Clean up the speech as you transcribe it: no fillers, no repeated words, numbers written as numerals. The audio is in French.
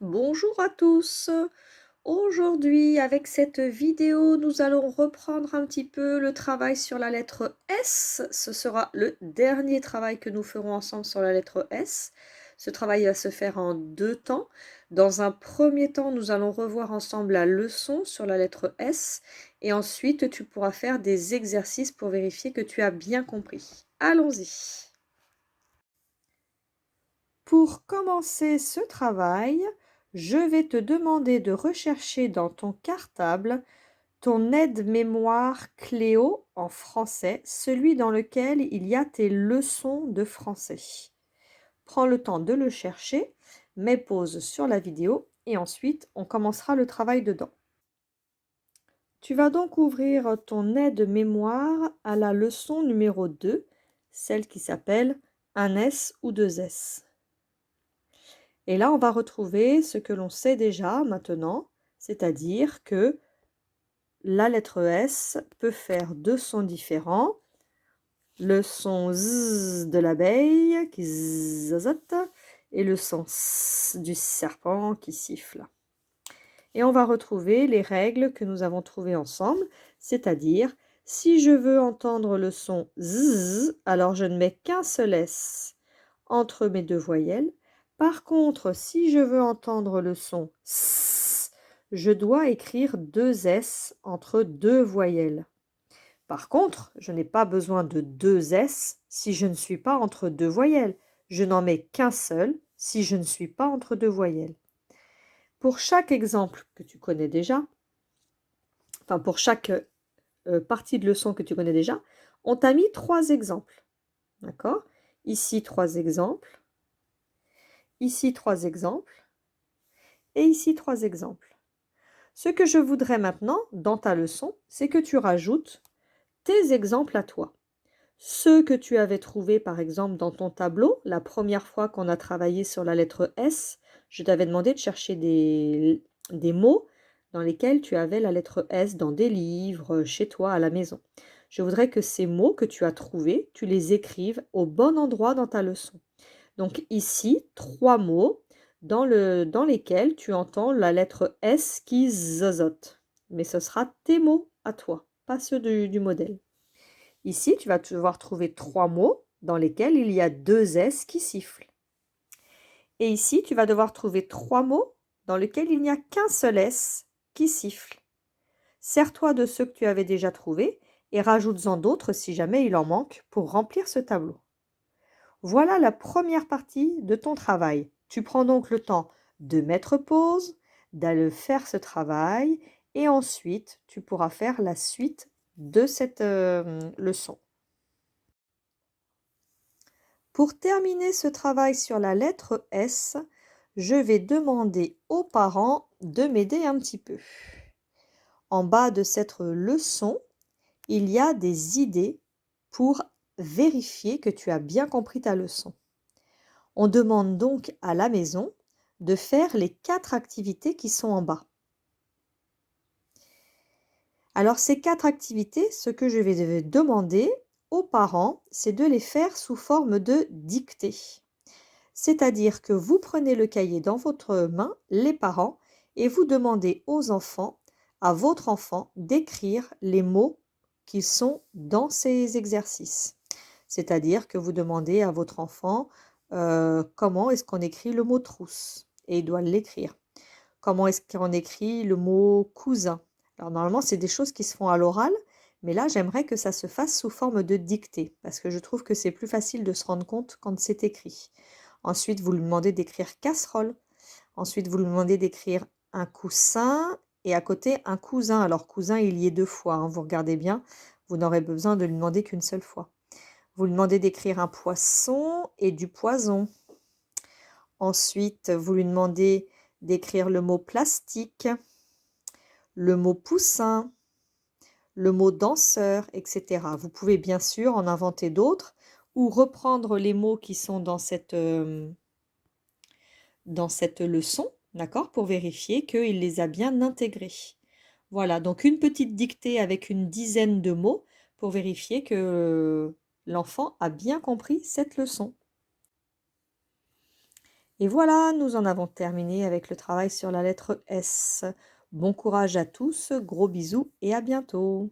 Bonjour à tous. Aujourd'hui, avec cette vidéo, nous allons reprendre un petit peu le travail sur la lettre S. Ce sera le dernier travail que nous ferons ensemble sur la lettre S. Ce travail va se faire en deux temps. Dans un premier temps, nous allons revoir ensemble la leçon sur la lettre S et ensuite tu pourras faire des exercices pour vérifier que tu as bien compris. Allons-y. Pour commencer ce travail, je vais te demander de rechercher dans ton cartable ton aide-mémoire Cléo en français, celui dans lequel il y a tes leçons de français. Prends le temps de le chercher, mets pause sur la vidéo et ensuite on commencera le travail dedans. Tu vas donc ouvrir ton aide-mémoire à la leçon numéro 2, celle qui s'appelle un S ou deux S. Et là, on va retrouver ce que l'on sait déjà maintenant, c'est-à-dire que la lettre S peut faire deux sons différents. Le son Z de l'abeille qui zazote et le son S du serpent qui siffle. Et on va retrouver les règles que nous avons trouvées ensemble, c'est-à-dire si je veux entendre le son Z, alors je ne mets qu'un seul S entre mes deux voyelles. Par contre, si je veux entendre le son S, je dois écrire deux S entre deux voyelles. Par contre, je n'ai pas besoin de deux S si je ne suis pas entre deux voyelles. Je n'en mets qu'un seul si je ne suis pas entre deux voyelles. Pour chaque exemple que tu connais déjà, enfin pour chaque partie de leçon que tu connais déjà, on t'a mis trois exemples. D'accord? Ici, trois exemples. Ici, trois exemples. Et ici, trois exemples. Ce que je voudrais maintenant, dans ta leçon, c'est que tu rajoutes tes exemples à toi. Ceux que tu avais trouvés, par exemple, dans ton tableau, la première fois qu'on a travaillé sur la lettre S, je t'avais demandé de chercher des mots dans lesquels tu avais la lettre S dans des livres, chez toi, à la maison. Je voudrais que ces mots que tu as trouvés, tu les écrives au bon endroit dans ta leçon. Donc ici, trois mots dans lesquels tu entends la lettre S qui zozote. Mais ce sera tes mots à toi, pas ceux du modèle. Ici, tu vas devoir trouver trois mots dans lesquels il y a deux S qui sifflent. Et ici, tu vas devoir trouver trois mots dans lesquels il n'y a qu'un seul S qui siffle. Sers-toi de ceux que tu avais déjà trouvés et rajoute-en d'autres si jamais il en manque pour remplir ce tableau. Voilà la première partie de ton travail. Tu prends donc le temps de mettre pause, d'aller faire ce travail et ensuite tu pourras faire la suite de cette leçon. Pour terminer ce travail sur la lettre S, je vais demander aux parents de m'aider un petit peu. En bas de cette leçon, il y a des idées pour vérifier que tu as bien compris ta leçon. On demande donc à la maison de faire les 4 activités qui sont en bas. Alors ces 4 activités, ce que je vais demander aux parents, c'est de les faire sous forme de dictée. C'est-à-dire que vous prenez le cahier dans votre main, les parents, et vous demandez aux enfants, à votre enfant, d'écrire les mots qui sont dans ces exercices. C'est-à-dire que vous demandez à votre enfant comment est-ce qu'on écrit le mot trousse, et il doit l'écrire. Comment est-ce qu'on écrit le mot cousin? Alors normalement, c'est des choses qui se font à l'oral, mais là, j'aimerais que ça se fasse sous forme de dictée, parce que je trouve que c'est plus facile de se rendre compte quand c'est écrit. Ensuite, vous lui demandez d'écrire casserole. Ensuite, vous lui demandez d'écrire un coussin et à côté un cousin. Alors cousin, il y est deux fois, hein, vous regardez bien, vous n'aurez besoin de lui demander qu'une seule fois. Vous lui demandez d'écrire un poisson et du poison. Ensuite, vous lui demandez d'écrire le mot plastique, le mot poussin, le mot danseur, etc. Vous pouvez bien sûr en inventer d'autres ou reprendre les mots qui sont dans cette leçon, d'accord, pour vérifier qu'il les a bien intégrés. Voilà, donc une petite dictée avec une dizaine de mots pour vérifier que l'enfant a bien compris cette leçon. Et voilà, nous en avons terminé avec le travail sur la lettre S. Bon courage à tous, gros bisous et à bientôt.